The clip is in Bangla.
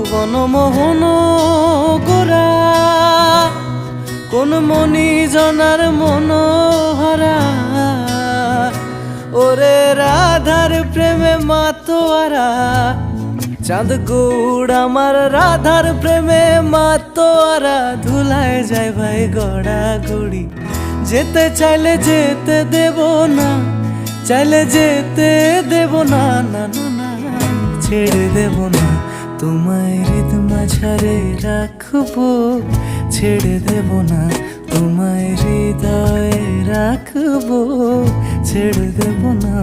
বনমোহন গোরা কোন মনি জনার মনোহরা ওরে রাধার প্রেমে মাতোয়ারা চাঁদ গৌড় আমার রাধার প্রেমে মাতোয়ারা ধুলায় যায় ভাই গড়া গড়ি যেতে চাইলে যেতে দেব না চাইলে যেতে দেব না না না না ছেড়ে দেব না তোমায় হৃদ মাঝারে রাখবো ছেড়ে দেব না তোমায় হৃদয়ে রাখবো ছেড়ে দেব না